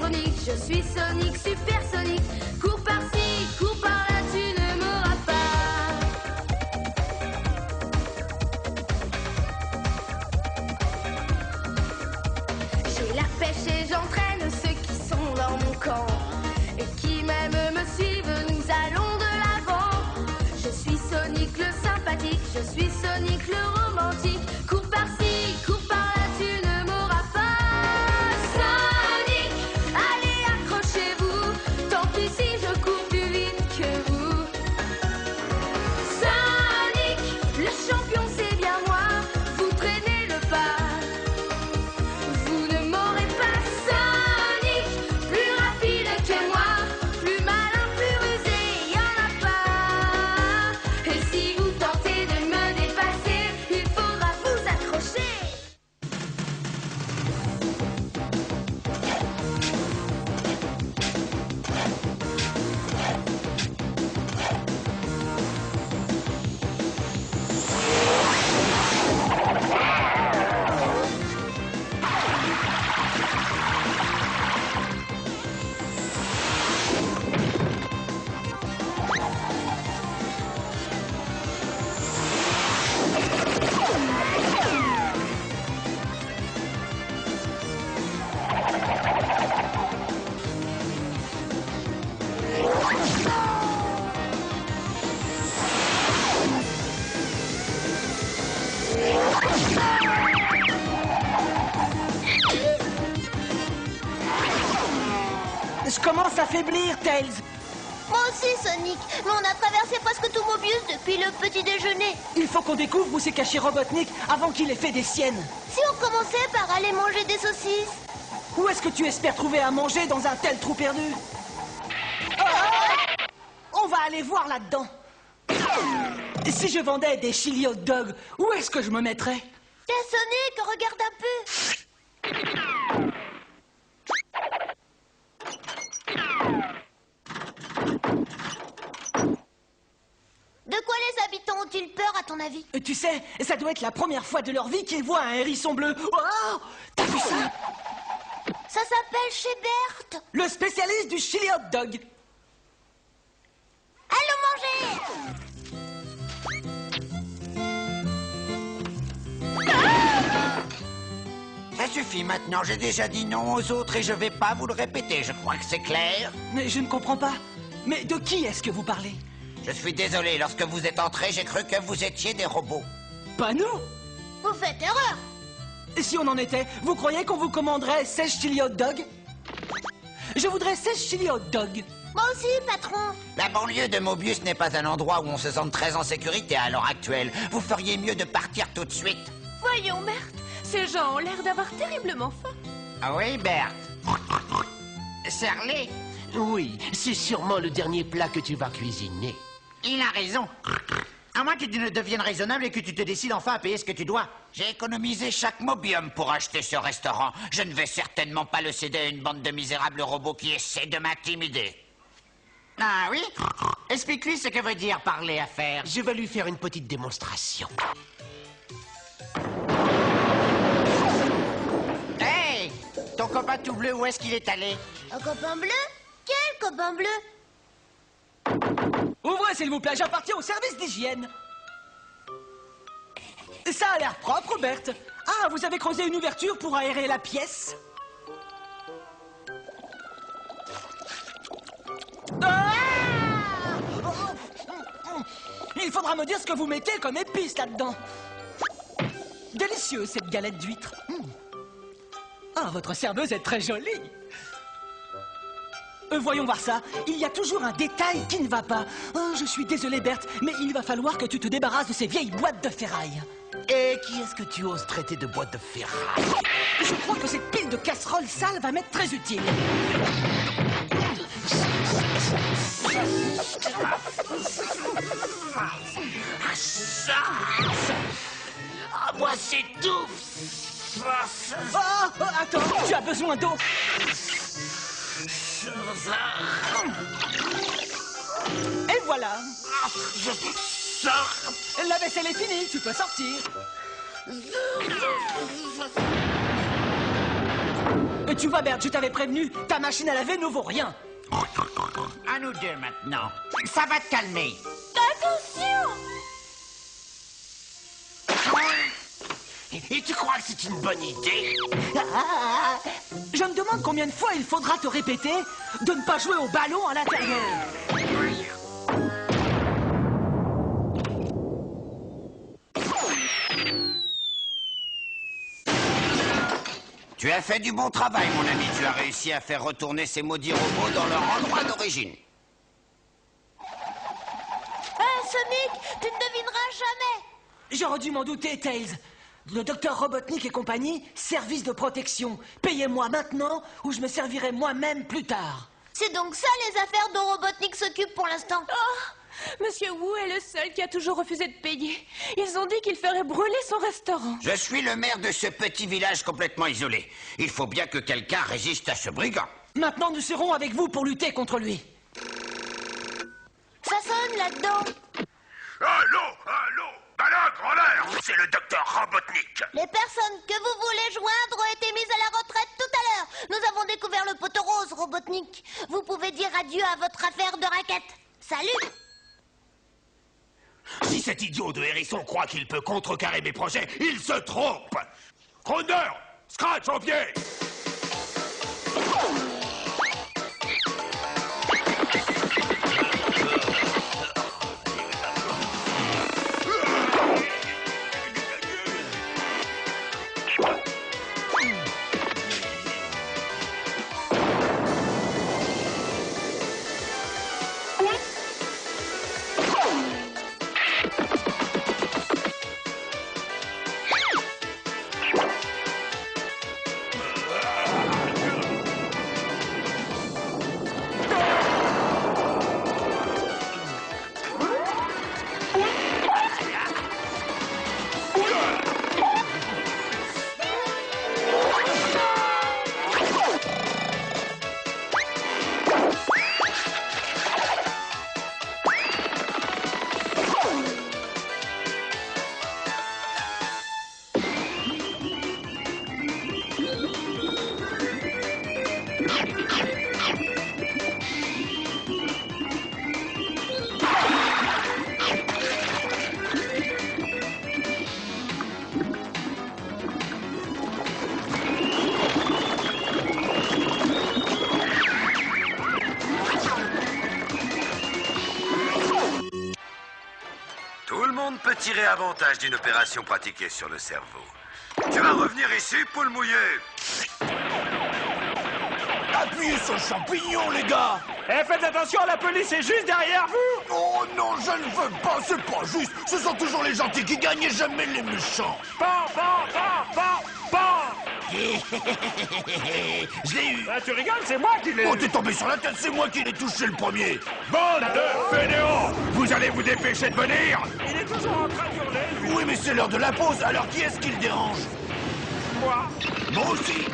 supersonique, je suis Sonic, supersonique. Cours par-ci, cours par-là, tu ne m'auras pas. J'ai la pêche et j'entraîne ceux qui sont dans mon camp et qui même me suivent, nous allons de l'avant. Je suis Sonic le sympathique, je suis Sonic le romantique. Cours par-ci, cours par-là, tu ne m'auras pas. Sonic, allez accrochez-vous, tant pis si je cours plus vite que vous. Sonic, le champion c'est bien moi, vous traînez le pas. Vous ne m'aurez pas. Sonic, plus rapide que moi, plus malin, plus rusé, y en a pas. Et si vous tentez de me dépasser, il faudra vous accrocher. Je commence à faiblir, Tails. Moi aussi, Sonic. Mais on a traversé presque tout Mobius depuis le petit déjeuner. Il faut qu'on découvre où s'est caché Robotnik avant qu'il ait fait des siennes. Si on commençait par aller manger des saucisses. Où est-ce que tu espères trouver à manger dans un tel trou perdu? On va aller voir là-dedans. Si je vendais des chili hot dogs, où est-ce que je me mettrais? Tiens, Sonic, regarde un peu. De quoi les habitants ont-ils peur, à ton avis? Tu sais, ça doit être la première fois de leur vie qu'ils voient un hérisson bleu. Oh, t'as vu ça? Ça s'appelle chez Berthe. Le spécialiste du chili hot dog. Allons manger. Ça suffit maintenant, j'ai déjà dit non aux autres et je vais pas vous le répéter, je crois que c'est clair. Mais je ne comprends pas. Mais de qui est-ce que vous parlez? Je suis désolé, lorsque vous êtes entrés, j'ai cru que vous étiez des robots. Pas nous. Vous faites erreur. Et si on en était, vous croyez qu'on vous commanderait 16 chili hot dog? Je voudrais 16 chili hot dog. Moi aussi, patron. La banlieue de Mobius n'est pas un endroit où on se sent très en sécurité à l'heure actuelle. Vous feriez mieux de partir tout de suite. Voyons, Berthe, ces gens ont l'air d'avoir terriblement faim. Ah oui, Berthe? Serlé? Oui, c'est sûrement le dernier plat que tu vas cuisiner. Il a raison. À moins que tu ne deviennes raisonnable et que tu te décides enfin à payer ce que tu dois. J'ai économisé chaque mobium pour acheter ce restaurant. Je ne vais certainement pas le céder à une bande de misérables robots qui essaient de m'intimider. Ah oui? Explique-lui ce que veut dire parler à faire. Je vais lui faire une petite démonstration. Hey! Ton copain tout bleu, où est-ce qu'il est allé? Un copain bleu? Quel copain bleu? Ouvrez, s'il vous plaît, j'appartiens au service d'hygiène. Ça a l'air propre, Berthe. Ah, vous avez creusé une ouverture pour aérer la pièce? Ah! Il faudra me dire ce que vous mettez comme épices là-dedans. Délicieuse, cette galette d'huître. Ah, votre serveuse est très jolie. Voyons voir ça. Il y a toujours un détail qui ne va pas. Oh, je suis désolé, Berthe, mais il va falloir que tu te débarrasses de ces vieilles boîtes de ferraille. Et qui est-ce que tu oses traiter de boîte de ferraille? Je crois que cette pile de casseroles sales va m'être très utile. Ah, moi, c'est tout. Oh, attends, tu as besoin d'eau. Et voilà. Je sors. La vaisselle est finie, tu peux sortir. Tu vois, Bert, je t'avais prévenu, ta machine à laver ne vaut rien. À nous deux maintenant. Ça va te calmer. Attention! Et tu crois que c'est une bonne idée? Je me demande combien de fois il faudra te répéter de ne pas jouer au ballon à l'intérieur. Tu as fait du bon travail, mon ami. Tu as réussi à faire retourner ces maudits robots dans leur endroit d'origine. Sonic, tu ne devineras jamais! J'aurais dû m'en douter, Tails. Le docteur Robotnik et compagnie, service de protection. Payez-moi maintenant ou je me servirai moi-même plus tard. C'est donc ça les affaires dont Robotnik s'occupe pour l'instant. Oh, Monsieur Wu est le seul qui a toujours refusé de payer. Ils ont dit qu'il ferait brûler son restaurant. Je suis le maire de ce petit village complètement isolé. Il faut bien que quelqu'un résiste à ce brigand. Maintenant, nous serons avec vous pour lutter contre lui. Ça sonne là-dedans. Allô, allô, malade en l'air, c'est le docteur Robotnik. Les personnes que vous voulez joindre ont été mises à la retraite tout à l'heure. Nous avons découvert le poteau rose, Robotnik. Vous pouvez dire adieu à votre affaire de raquette. Salut! Si cet idiot de hérisson croit qu'il peut contrecarrer mes projets, il se trompe. Crooner, Scratch en pied. peut tirer avantage d'une opération pratiquée sur le cerveau. Tu vas revenir ici, poule mouillée. Appuyez sur le champignon, les gars. Eh, faites attention, la police est juste derrière vous. Oh non, je ne veux pas, c'est pas juste. Ce sont toujours les gentils qui gagnent et jamais les méchants. Pan, pan, pan, pan, pan. Je l'ai eu. Ah, tu rigoles, c'est moi qui l'ai Oh, eu. t'es tombé sur la tête, c'est moi qui l'ai touché le premier. Bande de fainéants. Vous allez vous dépêcher de venir. Il est toujours en train d'hurler, lui. Oui, mais c'est l'heure de la pause, alors qui est-ce qui le dérange? Moi. Moi aussi.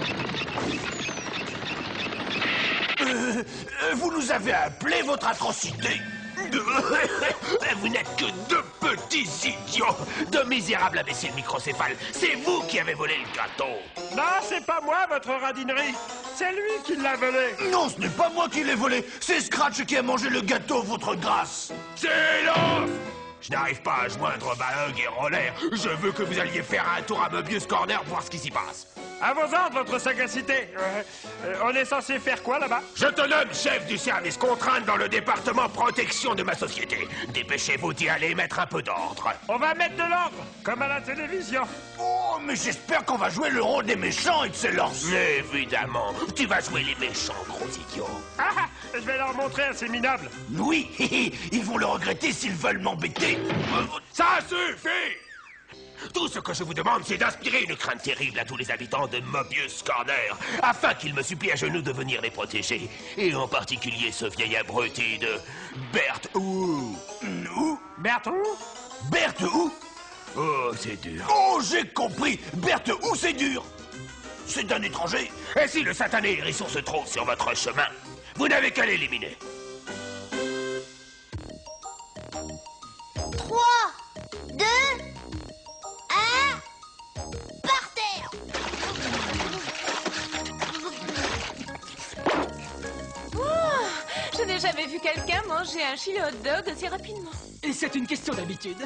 Vous nous avez appelé votre atrocité. Vous n'êtes que deux petits idiots, de misérables imbéciles microcéphales. C'est vous qui avez volé le gâteau. Non, c'est pas moi, votre radinerie. C'est lui qui l'a volé. Non, ce n'est pas moi qui l'ai volé. C'est Scratch qui a mangé le gâteau, votre grâce. Silence. Je n'arrive pas à joindre Bahug et Roller. Je veux que vous alliez faire un tour à Mobius Corner voir ce qui s'y passe. À vos ordres, votre sagacité. On est censé faire quoi, là-bas? Je te nomme chef du service contrainte dans le département protection de ma société. Dépêchez-vous d'y aller et mettre un peu d'ordre. On va mettre de l'ordre, comme à la télévision. Oh, mais j'espère qu'on va jouer le rôle des méchants, Excellence. Évidemment, tu vas jouer les méchants, gros idiot. Ah, je vais leur montrer à ces minables. Oui, ils vont le regretter s'ils veulent m'embêter. Ça suffit! Tout ce que je vous demande, c'est d'inspirer une crainte terrible à tous les habitants de Mobius Corner, afin qu'ils me supplient à genoux de venir les protéger. Et en particulier ce vieil abruti de Bert Wu. Où? Bertrand? Bert Wu? Oh, c'est dur. Oh, j'ai compris. Bert Wu, c'est dur. C'est un étranger. Et si le satané hérisson se trouve sur votre chemin, vous n'avez qu'à l'éliminer. 3, 2, 1, par terre. quelqu'un manger un chili hot dog aussi rapidement? Et c'est une question d'habitude.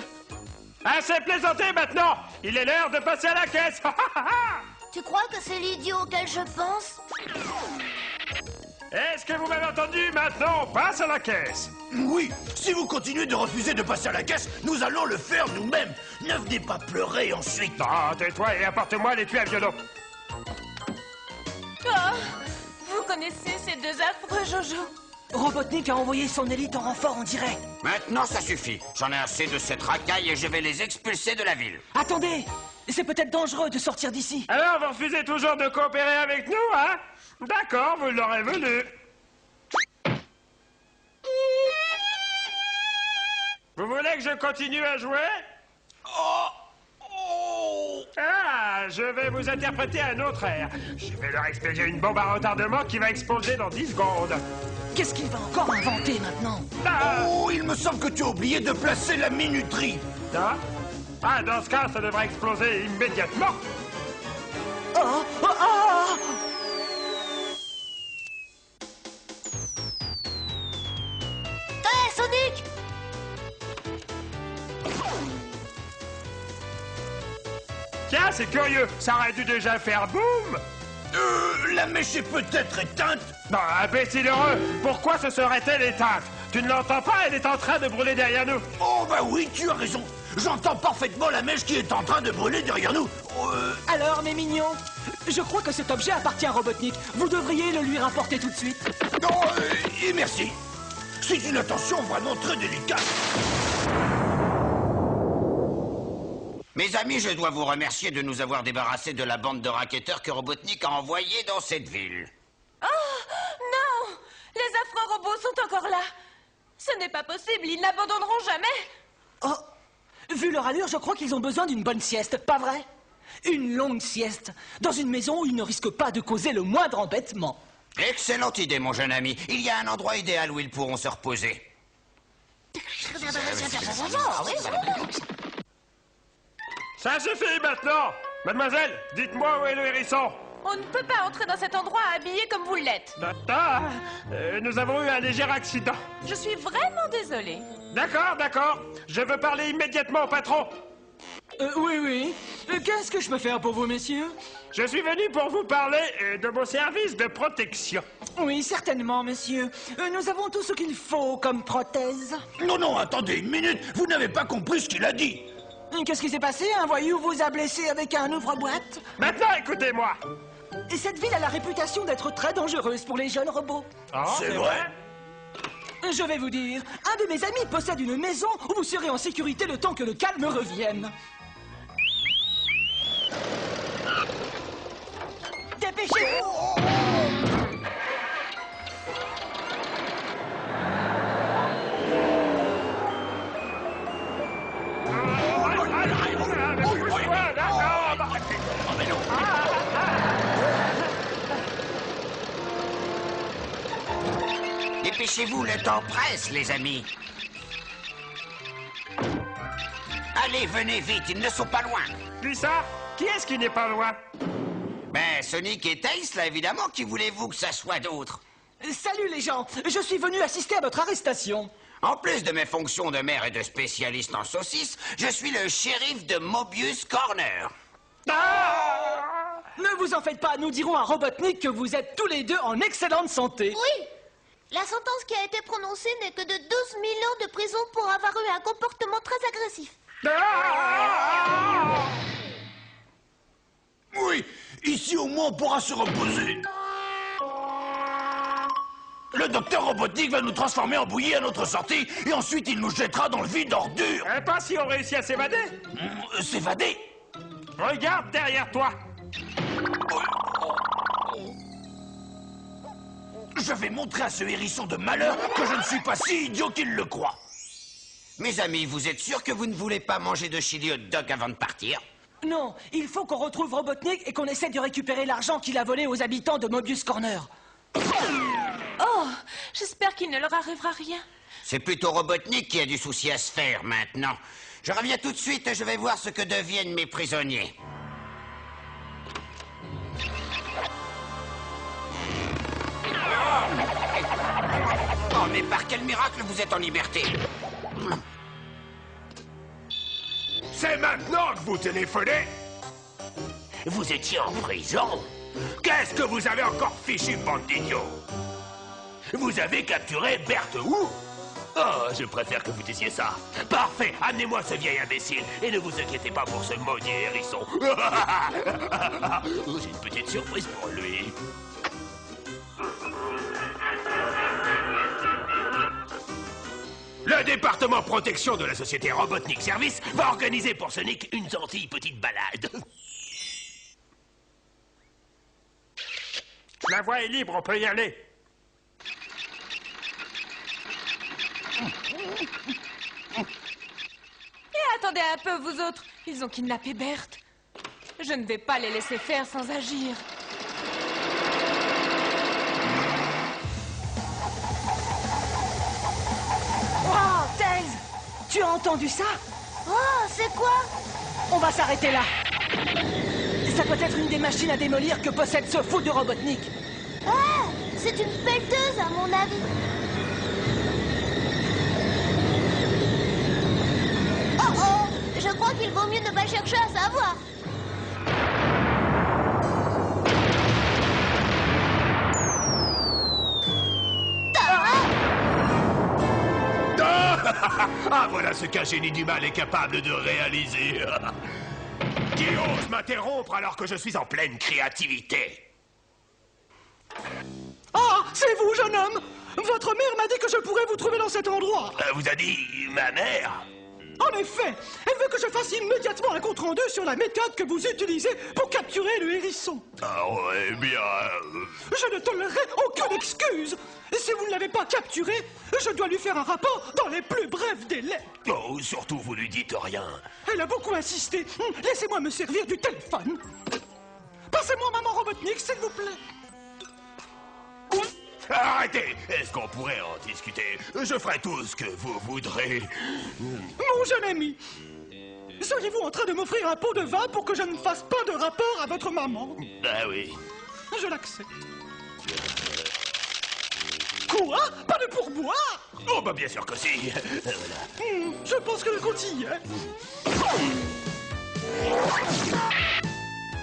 Assez plaisanté maintenant. Il est l'heure de passer à la caisse. Tu crois que c'est l'idiot auquel je pense? Est-ce que vous m'avez entendu? Maintenant, on passe à la caisse. Oui, si vous continuez de refuser de passer à la caisse, nous allons le faire nous-mêmes. Ne venez pas pleurer ensuite. Non, tais-toi et apporte-moi l'étui à violon. Oh, vous connaissez ces deux affreux Jojo? Robotnik a envoyé son élite en renfort, on dirait. Maintenant, ça suffit. J'en ai assez de cette racaille et je vais les expulser de la ville. Attendez, c'est peut-être dangereux de sortir d'ici. Alors, vous refusez toujours de coopérer avec nous, hein? D'accord, vous l'aurez voulu. Vous voulez que je continue à jouer? Ah, je vais vous interpréter un autre air. Je vais leur expédier une bombe à retardement qui va exploser dans 10 secondes. Qu'est-ce qu'il va encore inventer maintenant? Ah, Oh, il me semble que tu as oublié de placer la minuterie. ah, ah, dans ce cas, ça devrait exploser immédiatement. Oh, oh, oh. Hé, Sonic! Tiens, c'est curieux. Ça aurait dû déjà faire boum. La mèche est peut-être éteinte. Non, imbécile heureux. Pourquoi se serait-elle éteinte? Tu ne l'entends pas? Elle est en train de brûler derrière nous. Oh, bah oui, tu as raison. J'entends parfaitement la mèche qui est en train de brûler derrière nous. Alors, mes mignons, je crois que cet objet appartient à Robotnik. Vous devriez le lui rapporter tout de suite. Non, et merci. C'est une attention vraiment très délicate. Mes amis, je dois vous remercier de nous avoir débarrassés de la bande de racketteurs que Robotnik a envoyés dans cette ville. Oh, non! Les affreux robots sont encore là. Ce n'est pas possible, ils n'abandonneront jamais. Oh, vu leur allure, je crois qu'ils ont besoin d'une bonne sieste, pas vrai? Une longue sieste, dans une maison où ils ne risquent pas de causer le moindre embêtement. Excellente idée, mon jeune ami. Il y a un endroit idéal où ils pourront se reposer. Ça suffit maintenant. Mademoiselle, dites-moi où est le hérisson. On ne peut pas entrer dans cet endroit habillé comme vous l'êtes. Ah, nous avons eu un léger accident. Je suis vraiment désolée. D'accord, d'accord. Je veux parler immédiatement au patron. Oui. Qu'est-ce que je peux faire pour vous, messieurs? Je suis venu pour vous parler de mon service de protection. Oui, certainement, monsieur. Nous avons tout ce qu'il faut comme prothèse. Non, attendez une minute. Vous n'avez pas compris ce qu'il a dit. Qu'est-ce qui s'est passé? Un voyou vous a blessé avec un ouvre-boîte? Maintenant, écoutez-moi. Et cette ville a la réputation d'être très dangereuse pour les jeunes robots. Oh, C'est vrai. Je vais vous dire, un de mes amis possède une maison où vous serez en sécurité le temps que le calme revienne. Dépêchez-vous! Dépêchez-vous, le temps presse, les amis. Allez, venez vite, ils ne sont pas loin. Puis ça, qui est-ce qui n'est pas loin? Ben, Sonic et Tails, là, évidemment, qui voulez-vous que ça soit d'autre? Salut les gens, je suis venu assister à votre arrestation. En plus de mes fonctions de maire et de spécialiste en saucisses, je suis le shérif de Mobius Corner. Ne vous en faites pas, nous dirons à Robotnik que vous êtes tous les deux en excellente santé. Oui! La sentence qui a été prononcée n'est que de 12 000 ans de prison pour avoir eu un comportement très agressif. Oui, ici au moins on pourra se reposer. Le docteur Robotnik va nous transformer en bouillie à notre sortie et ensuite il nous jettera dans le vide ordure. Pas si on réussit à s'évader. S'évader? Regarde derrière toi. Je vais montrer à ce hérisson de malheur que je ne suis pas si idiot qu'il le croit. Mes amis, vous êtes sûrs que vous ne voulez pas manger de chili hot dog avant de partir? Non, il faut qu'on retrouve Robotnik et qu'on essaie de récupérer l'argent qu'il a volé aux habitants de Mobius Corner. Oh, j'espère qu'il ne leur arrivera rien. C'est plutôt Robotnik qui a du souci à se faire maintenant. Je reviens tout de suite et je vais voir ce que deviennent mes prisonniers. Oh, Oh, mais par quel miracle vous êtes en liberté? C'est maintenant que vous téléphonez? Vous étiez en prison? Qu'est-ce que vous avez encore fichu, bande d'idiots? Vous avez capturé Berthe Wu? Oh, je préfère que vous disiez ça. Parfait, amenez-moi ce vieil imbécile et ne vous inquiétez pas pour ce maudit hérisson. J'ai une petite surprise pour lui. Le département protection de la société Robotnik Service va organiser pour Sonic une gentille petite balade. La voie est libre, on peut y aller. Et attendez un peu, vous autres. Ils ont kidnappé Berthe. Je ne vais pas les laisser faire sans agir. Oh, Tails! Tu as entendu ça? Oh, c'est quoi? On va s'arrêter là. Ça doit être une des machines à démolir que possède ce fou de Robotnik. Ah, c'est une pelleteuse, à mon avis. Oh oh, je crois qu'il vaut mieux ne pas chercher à savoir. Ah, voilà ce qu'un génie du mal est capable de réaliser. Qui ose m'interrompre alors que je suis en pleine créativité? Oh, c'est vous, jeune homme! Votre mère m'a dit que je pourrais vous trouver dans cet endroit. Vous a dit ma mère? En effet, elle veut que je fasse immédiatement un compte-rendu sur la méthode que vous utilisez pour capturer le hérisson. Ah, eh bien... Je ne tolérerai aucune excuse. Si vous ne l'avez pas capturé, je dois lui faire un rapport dans les plus brefs délais. Oh, surtout, vous lui dites rien. Elle a beaucoup insisté. Laissez-moi me servir du téléphone. Passez-moi Maman Robotnik, s'il vous plaît. Arrêtez! Est-ce qu'on pourrait en discuter? Je ferai tout ce que vous voudrez. Mon jeune ami, seriez-vous en train de m'offrir un pot de vin pour que je ne fasse pas de rapport à votre maman? Ah oui. Je l'accepte. Quoi? Pas de pourboire? Oh, bah bien sûr que si. Voilà. Je pense que le compte y est.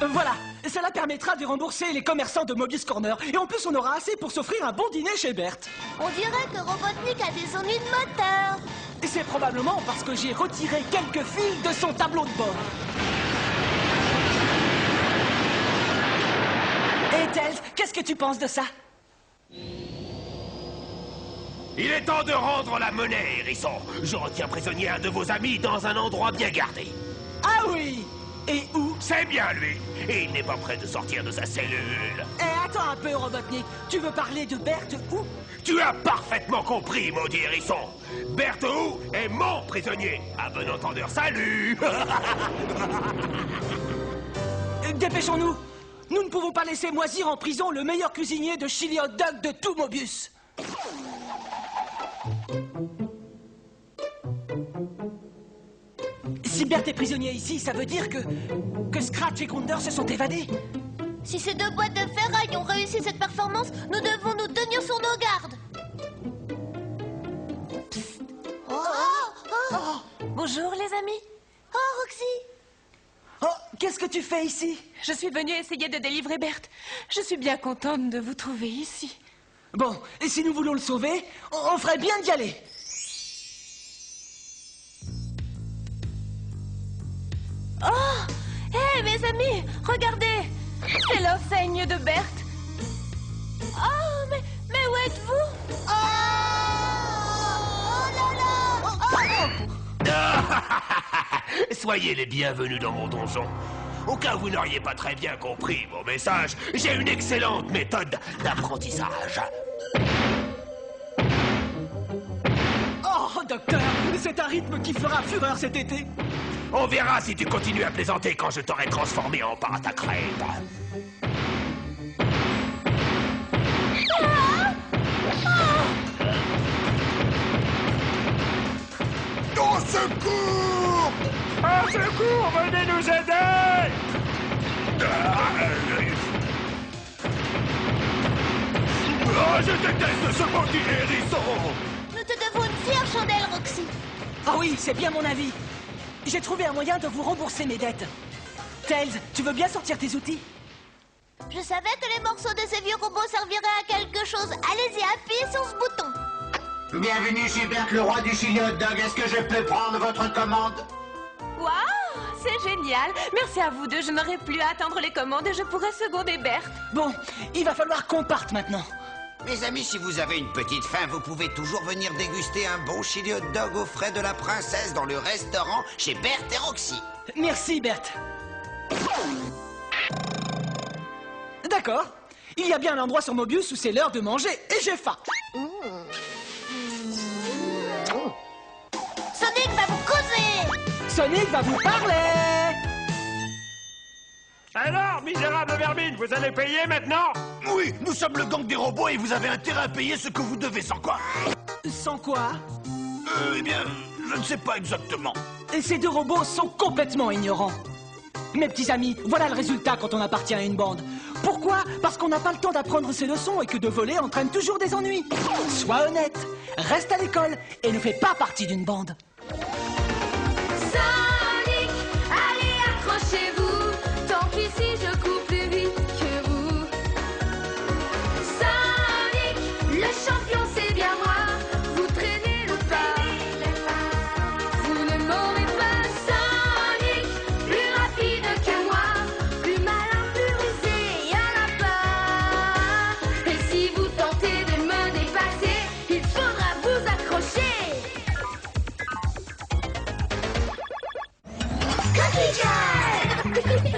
Voilà, cela permettra de rembourser les commerçants de Mobius Corner. Et en plus, on aura assez pour s'offrir un bon dîner chez Berthe. On dirait que Robotnik a des ennuis de moteur. Et c'est probablement parce que j'ai retiré quelques fils de son tableau de bord. Et Tails, qu'est-ce que tu penses de ça? Il est temps de rendre la monnaie, hérisson. Je retiens prisonnier un de vos amis dans un endroit bien gardé. Ah oui! Et où? C'est bien lui. Et il n'est pas prêt de sortir de sa cellule. Eh, attends un peu, Robotnik. Tu veux parler de Berthe où? Tu as parfaitement compris, maudit hérisson. Berthe Wu est mon prisonnier. À bon entendeur, salut. Dépêchons-nous. Nous ne pouvons pas laisser moisir en prison le meilleur cuisinier de chili hot dog de tout Mobius. Si Berthe est prisonnier ici, ça veut dire que Scratch et Grunder se sont évadés. Si ces deux boîtes de ferraille ont réussi cette performance, nous devons nous tenir sur nos gardes. Psst. Bonjour, les amis. Oh, Roxy. Oh, qu'est-ce que tu fais ici? Je suis venue essayer de délivrer Berthe. Je suis bien contente de vous trouver ici. Bon, et si nous voulons le sauver, on ferait bien d'y aller. Oh! Hé, mes amis, regardez! C'est l'enseigne de Berthe. Oh, mais où êtes-vous? Soyez les bienvenus dans mon donjon. Au cas où vous n'auriez pas très bien compris mon message, j'ai une excellente méthode d'apprentissage. Oh, docteur, c'est un rythme qui fera fureur cet été. On verra si tu continues à plaisanter quand je t'aurai transformé en pâte à crêpes. Au secours! Au secours, venez nous aider! Oh, je déteste ce bandit hérisson! Nous te devons une fière chandelle, Roxy. Ah oui, c'est bien mon avis. J'ai trouvé un moyen de vous rembourser mes dettes. Tails, tu veux bien sortir tes outils? Je savais que les morceaux de ces vieux robots serviraient à quelque chose. Allez-y, appuyez sur ce bouton. Bienvenue chez Bert, le roi du chili hot dog. Est-ce que je peux prendre votre commande? Waouh, c'est génial. Merci à vous deux, je n'aurai plus à attendre les commandes et je pourrai seconder Berthe. Bon, il va falloir qu'on parte maintenant. Mes amis, si vous avez une petite faim, vous pouvez toujours venir déguster un bon chili hot dog aux frais de la princesse dans le restaurant chez Bert et Roxy. Merci, Berthe. D'accord. Il y a bien un endroit sur Mobius où c'est l'heure de manger et j'ai faim. Sonic va vous causer. Sonic va vous parler. Alors, misérable vermine, vous allez payer maintenant? Oui, nous sommes le gang des robots et vous avez intérêt à payer ce que vous devez, sans quoi? Sans quoi? Eh bien, je ne sais pas exactement. Et ces deux robots sont complètement ignorants. Mes petits amis, voilà le résultat quand on appartient à une bande. Pourquoi? Parce qu'on n'a pas le temps d'apprendre ses leçons et que de voler entraîne toujours des ennuis. Sois honnête, reste à l'école et ne fais pas partie d'une bande. Sonic, allez accrochez-vous, tant qu'ici je cours plus vite que vous. Sonic, le champion c'est bien moi, vous traînez le pas. Vous ne m'aurez pas, Sonic, plus rapide que moi, plus malin, plus rusé, y'en a pas. Et si vous tentez de me dépasser, il faudra vous accrocher. Cookie Jar!